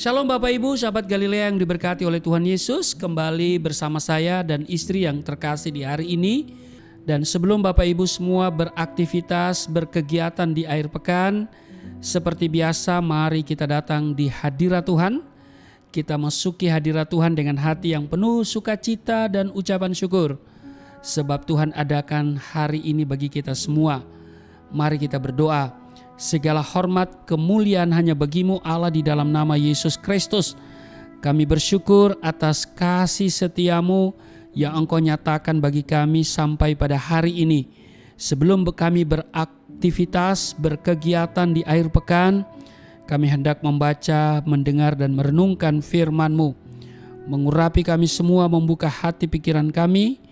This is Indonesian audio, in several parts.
Shalom Bapak Ibu, sahabat Galilea yang diberkati oleh Tuhan Yesus. Kembali bersama saya dan istri yang terkasih di hari ini. Dan sebelum Bapak Ibu semua beraktivitas, berkegiatan di akhir pekan, seperti biasa mari kita datang di hadirat Tuhan. Kita masuki hadirat Tuhan dengan hati yang penuh sukacita dan ucapan syukur. Sebab Tuhan adakan hari ini bagi kita semua. Mari kita berdoa. Segala hormat kemuliaan hanya bagimu Allah di dalam nama Yesus Kristus. Kami bersyukur atas kasih setiamu yang Engkau nyatakan bagi kami sampai pada hari ini. Sebelum kami beraktivitas, berkegiatan di akhir pekan, kami hendak membaca, mendengar dan merenungkan firman-Mu. Mengurapi kami semua, membuka hati pikiran kami,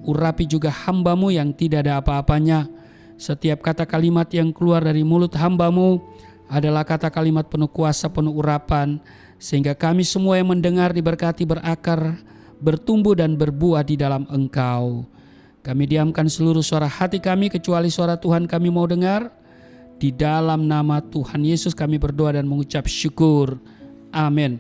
urapi juga hamba-Mu yang tidak ada apa-apanya. Setiap kata kalimat yang keluar dari mulut hamba-Mu adalah kata kalimat penuh kuasa, penuh urapan. Sehingga kami semua yang mendengar diberkati, berakar, bertumbuh dan berbuah di dalam Engkau. Kami diamkan seluruh suara hati kami kecuali suara Tuhan kami mau dengar. Di dalam nama Tuhan Yesus kami berdoa dan mengucap syukur. Amin.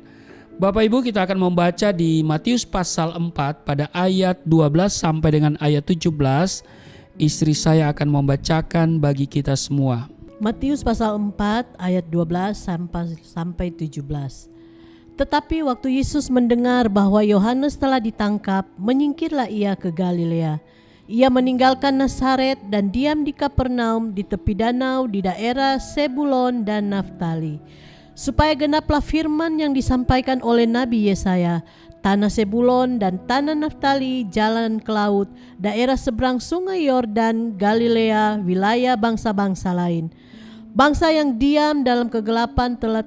Bapak Ibu, kita akan membaca di Matius pasal 4 pada ayat 12 sampai dengan ayat 17. Istri saya akan membacakan bagi kita semua. Matius pasal 4 ayat 12 sampai 17. Tetapi waktu Yesus mendengar bahwa Yohanes telah ditangkap, menyingkirlah ia ke Galilea. Ia meninggalkan Nazaret dan diam di Kapernaum di tepi danau di daerah Sebulon dan Naftali. Supaya genaplah firman yang disampaikan oleh Nabi Yesaya, tanah Sebulon dan tanah Naftali, jalan ke laut, daerah seberang sungai Yordan, Galilea, wilayah bangsa-bangsa lain. Bangsa yang diam dalam kegelapan telah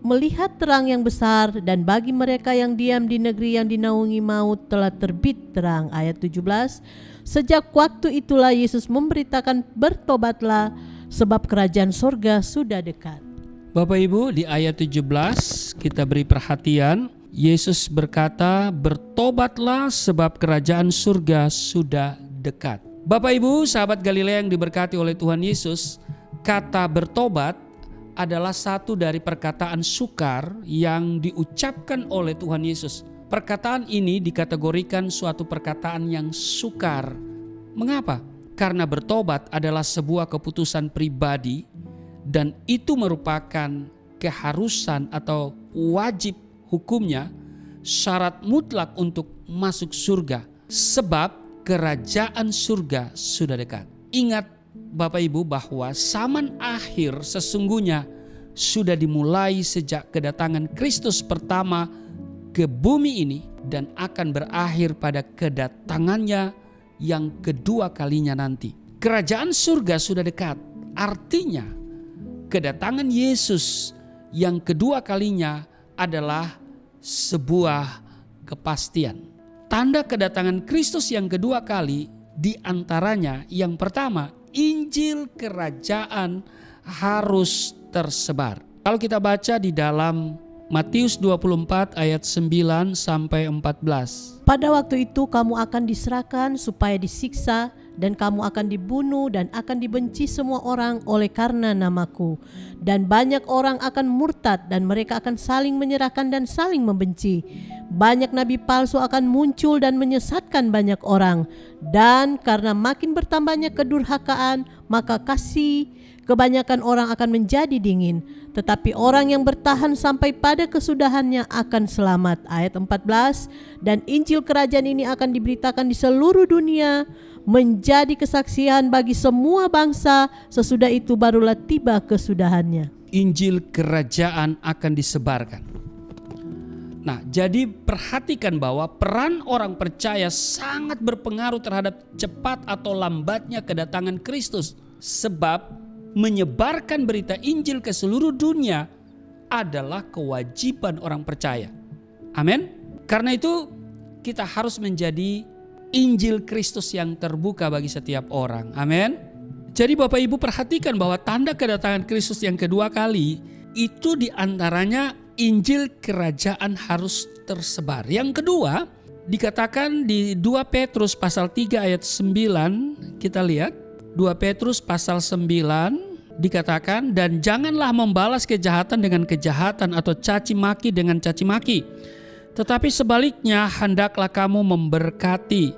melihat terang yang besar, dan bagi mereka yang diam di negeri yang dinaungi maut telah terbit terang. Ayat 17. Sejak waktu itulah Yesus memberitakan, bertobatlah sebab kerajaan surga sudah dekat. Bapak Ibu, di ayat 17 kita beri perhatian. Yesus berkata, bertobatlah sebab kerajaan surga sudah dekat. Bapak Ibu, sahabat Galilea yang diberkati oleh Tuhan Yesus, kata bertobat adalah satu dari perkataan sukar yang diucapkan oleh Tuhan Yesus. Perkataan ini dikategorikan suatu perkataan yang sukar. Mengapa? Karena bertobat adalah sebuah keputusan pribadi dan itu merupakan keharusan atau wajib hukumnya, syarat mutlak untuk masuk surga. Sebab kerajaan surga sudah dekat. Ingat Bapak Ibu bahwa zaman akhir sesungguhnya sudah dimulai sejak kedatangan Kristus pertama ke bumi ini dan akan berakhir pada kedatangannya yang kedua kalinya nanti. Kerajaan surga sudah dekat. Artinya kedatangan Yesus yang kedua kalinya adalah sebuah kepastian. Tanda kedatangan Kristus yang kedua kali diantaranya yang pertama, Injil kerajaan harus tersebar. Kalau kita baca di dalam Matius 24 ayat 9 sampai 14. Pada waktu itu kamu akan diserahkan supaya disiksa, dan kamu akan dibunuh dan akan dibenci semua orang oleh karena namaku. Dan banyak orang akan murtad dan mereka akan saling menyerahkan dan saling membenci. Banyak nabi palsu akan muncul dan menyesatkan banyak orang. Dan karena makin bertambahnya kedurhakaan, maka kasih kebanyakan orang akan menjadi dingin. Tetapi orang yang bertahan sampai pada kesudahannya akan selamat. Ayat 14. Dan Injil kerajaan ini akan diberitakan di seluruh dunia, menjadi kesaksian bagi semua bangsa, sesudah itu barulah tiba kesudahannya. Injil kerajaan akan disebarkan. Nah, jadi perhatikan bahwa peran orang percaya sangat berpengaruh terhadap cepat atau lambatnya kedatangan Kristus. Sebab menyebarkan berita Injil ke seluruh dunia adalah kewajiban orang percaya. Amin. Karena itu kita harus menjadi Injil Kristus yang terbuka bagi setiap orang. Amin. Jadi Bapak Ibu perhatikan bahwa tanda kedatangan Kristus yang kedua kali itu diantaranya Injil kerajaan harus tersebar. Yang kedua dikatakan di 2 Petrus pasal 3 ayat 9, kita lihat 2 Petrus pasal 9 dikatakan, dan janganlah membalas kejahatan dengan kejahatan atau caci maki dengan caci maki. Tetapi sebaliknya hendaklah kamu memberkati,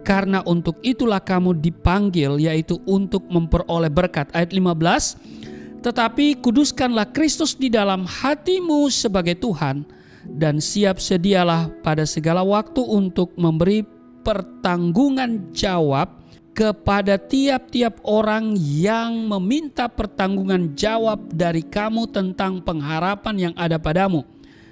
karena untuk itulah kamu dipanggil, yaitu untuk memperoleh berkat. Ayat 15, tetapi kuduskanlah Kristus di dalam hatimu sebagai Tuhan, dan siap sedialah pada segala waktu untuk memberi pertanggungan jawab kepada tiap-tiap orang yang meminta pertanggungan jawab dari kamu tentang pengharapan yang ada padamu.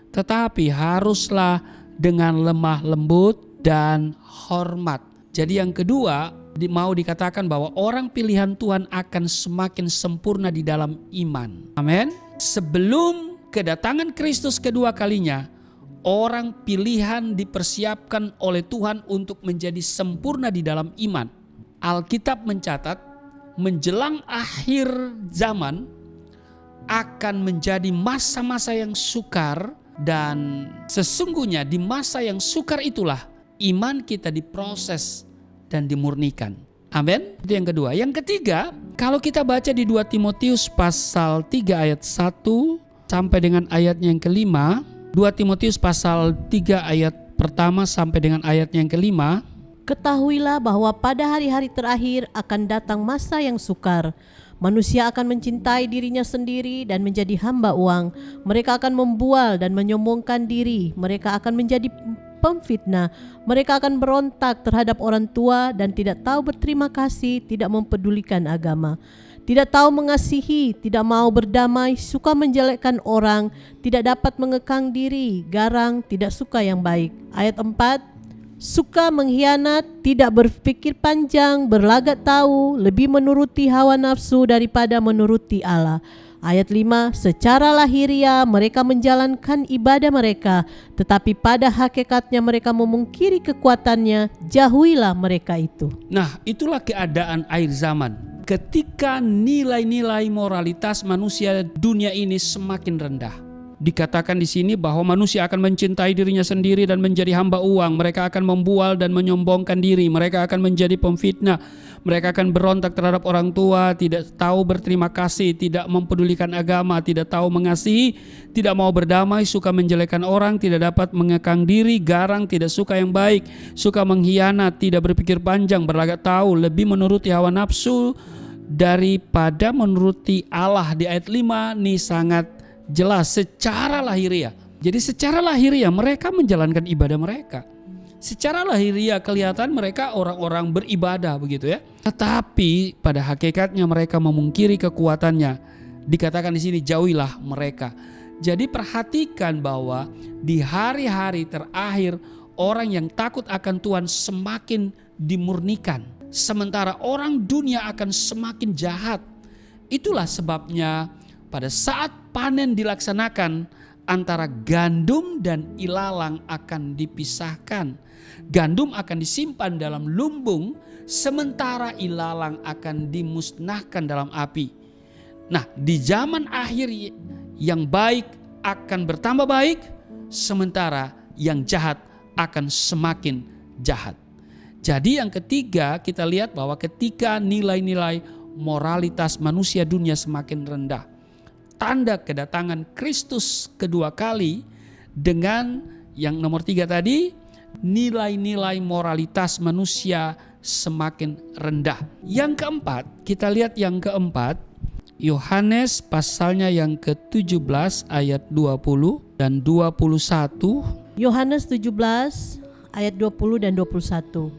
Tetapi haruslah dengan lemah lembut dan hormat. Jadi yang kedua, mau dikatakan bahwa orang pilihan Tuhan akan semakin sempurna di dalam iman. Amin. Sebelum kedatangan Kristus kedua kalinya, orang pilihan dipersiapkan oleh Tuhan untuk menjadi sempurna di dalam iman. Alkitab mencatat menjelang akhir zaman akan menjadi masa-masa yang sukar, dan sesungguhnya di masa yang sukar itulah iman kita diproses dan dimurnikan. Amin. Itu yang kedua. Yang ketiga, kalau kita baca di 2 Timotius pasal 3 ayat 1 sampai dengan ayatnya yang kelima, 2 Timotius pasal 3 ayat pertama sampai dengan ayatnya yang kelima, ketahuilah bahwa pada hari-hari terakhir akan datang masa yang sukar. Manusia akan mencintai dirinya sendiri dan menjadi hamba uang. Mereka akan membual dan menyombongkan diri. Mereka akan menjadi pemfitnah. Mereka akan berontak terhadap orang tua dan tidak tahu berterima kasih, tidak mempedulikan agama, tidak tahu mengasihi, tidak mau berdamai, suka menjelekkan orang, tidak dapat mengekang diri, garang, tidak suka yang baik. Ayat 4, suka mengkhianat, tidak berpikir panjang, berlagak tahu, lebih menuruti hawa nafsu daripada menuruti Allah. Ayat 5, secara lahiriah mereka menjalankan ibadah mereka, tetapi pada hakikatnya mereka memungkiri kekuatannya, jauhilah mereka itu. Nah, itulah keadaan akhir zaman. Ketika nilai-nilai moralitas manusia dunia ini semakin rendah. Dikatakan di sini bahwa manusia akan mencintai dirinya sendiri dan menjadi hamba uang. Mereka akan membual dan menyombongkan diri. Mereka akan menjadi pemfitnah. Mereka akan berontak terhadap orang tua, tidak tahu berterima kasih, tidak mempedulikan agama, tidak tahu mengasihi, tidak mau berdamai, suka menjelekkan orang, tidak dapat mengekang diri, garang, tidak suka yang baik, suka mengkhianat, tidak berpikir panjang, berlagak tahu, lebih menuruti hawa nafsu daripada menuruti Allah. Di ayat 5 nih sangat jelas secara lahiriah. Jadi secara lahiriah mereka menjalankan ibadah mereka. Secara lahiriah kelihatan mereka orang-orang beribadah begitu ya. Tetapi pada hakikatnya mereka memungkiri kekuatannya. Dikatakan di sini jauhilah mereka. Jadi perhatikan bahwa di hari-hari terakhir orang yang takut akan Tuhan semakin dimurnikan. Sementara orang dunia akan semakin jahat. Itulah sebabnya pada saat panen dilaksanakan, antara gandum dan ilalang akan dipisahkan. Gandum akan disimpan dalam lumbung, sementara ilalang akan dimusnahkan dalam api. Nah, di zaman akhir yang baik akan bertambah baik, sementara yang jahat akan semakin jahat. Jadi yang ketiga, kita lihat bahwa ketika nilai-nilai moralitas manusia dunia semakin rendah, tanda kedatangan Kristus kedua kali dengan yang nomor 3 tadi, nilai-nilai moralitas manusia semakin rendah. Yang keempat, kita lihat yang keempat, Yohanes pasalnya yang ke-17 ayat 20 dan 21. Yohanes 17 ayat 20 dan 21.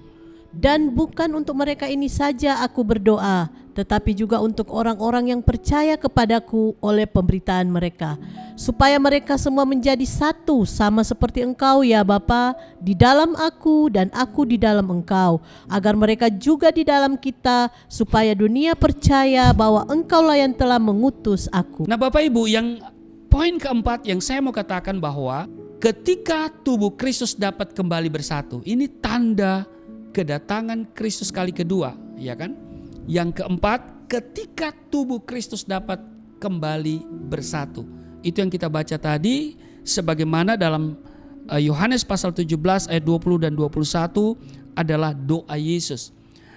Dan bukan untuk mereka ini saja aku berdoa, tetapi juga untuk orang-orang yang percaya kepadaku oleh pemberitaan mereka, supaya mereka semua menjadi satu, sama seperti Engkau ya Bapa, di dalam aku dan aku di dalam Engkau, agar mereka juga di dalam kita, supaya dunia percaya bahwa Engkaulah yang telah mengutus aku. Nah Bapak Ibu, yang poin keempat yang saya mau katakan bahwa ketika tubuh Kristus dapat kembali bersatu, ini tanda kedatangan Kristus kali kedua, ya kan? Yang keempat, ketika tubuh Kristus dapat kembali bersatu. Itu yang kita baca tadi, sebagaimana dalam Yohanes pasal 17 ayat 20 dan 21 adalah doa Yesus.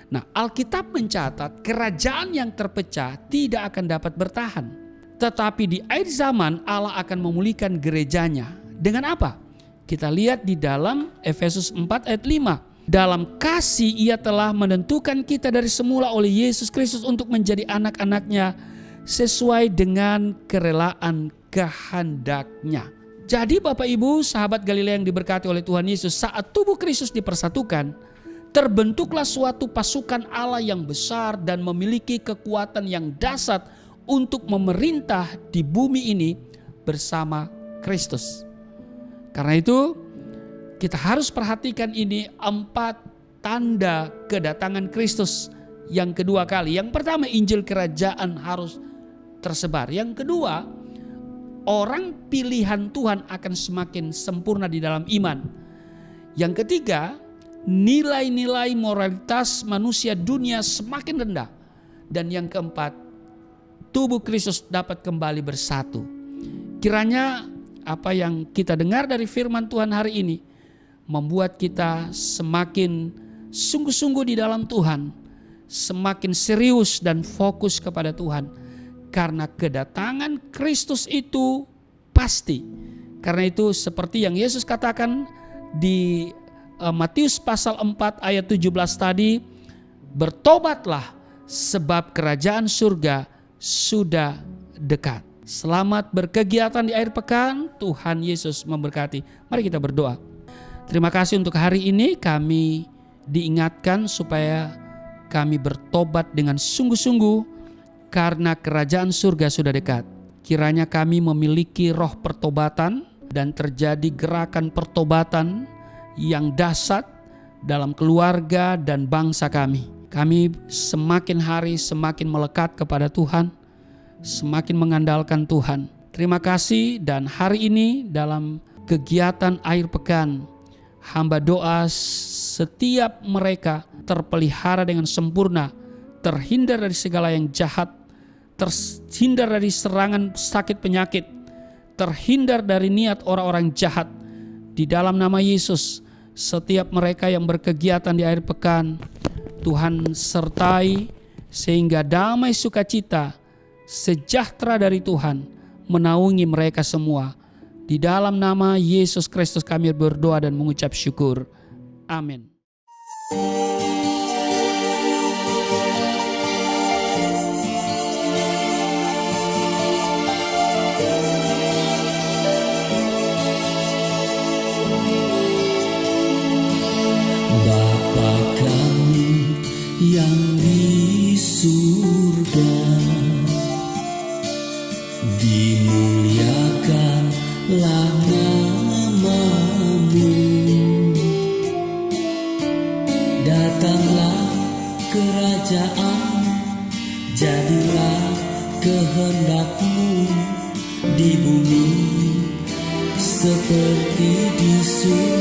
Nah, Alkitab mencatat kerajaan yang terpecah tidak akan dapat bertahan. Tetapi di akhir zaman Allah akan memulihkan gerejanya. Dengan apa? Kita lihat di dalam Efesus 4 ayat 5. Dalam kasih ia telah menentukan kita dari semula oleh Yesus Kristus untuk menjadi anak-anaknya sesuai dengan kerelaan kehendaknya. Jadi Bapak Ibu sahabat Galilea yang diberkati oleh Tuhan Yesus, saat tubuh Kristus dipersatukan, terbentuklah suatu pasukan Allah yang besar dan memiliki kekuatan yang dahsyat untuk memerintah di bumi ini bersama Kristus. Karena itu kita harus perhatikan ini 4 tanda kedatangan Kristus yang kedua kali. Yang pertama, Injil kerajaan harus tersebar. Yang kedua, orang pilihan Tuhan akan semakin sempurna di dalam iman. Yang ketiga, nilai-nilai moralitas manusia dunia semakin rendah. Dan yang keempat, tubuh Kristus dapat kembali bersatu. Kiranya apa yang kita dengar dari firman Tuhan hari ini membuat kita semakin sungguh-sungguh di dalam Tuhan, semakin serius dan fokus kepada Tuhan. Karena kedatangan Kristus itu pasti. Karena itu seperti yang Yesus katakan di Matius pasal 4 ayat 17 tadi, bertobatlah sebab kerajaan surga sudah dekat. Selamat berkegiatan di akhir pekan. Tuhan Yesus memberkati. Mari kita berdoa. Terima kasih untuk hari ini kami diingatkan supaya kami bertobat dengan sungguh-sungguh karena kerajaan surga sudah dekat. Kiranya kami memiliki roh pertobatan dan terjadi gerakan pertobatan yang dahsyat dalam keluarga dan bangsa kami. Kami semakin hari semakin melekat kepada Tuhan, semakin mengandalkan Tuhan. Terima kasih, dan hari ini dalam kegiatan akhir pekan, hamba doa setiap mereka terpelihara dengan sempurna, terhindar dari segala yang jahat, terhindar dari serangan sakit penyakit, terhindar dari niat orang-orang jahat. Di dalam nama Yesus, setiap mereka yang berkegiatan di akhir pekan, Tuhan sertai sehingga damai sukacita, sejahtera dari Tuhan menaungi mereka semua. Di dalam nama Yesus Kristus kami berdoa dan mengucap syukur. Amin. Bapa kami yang di surga, dimuliakanlah nama-Mu. Datanglah kerajaan, jadilah kehendak-Mu di bumi seperti di surga.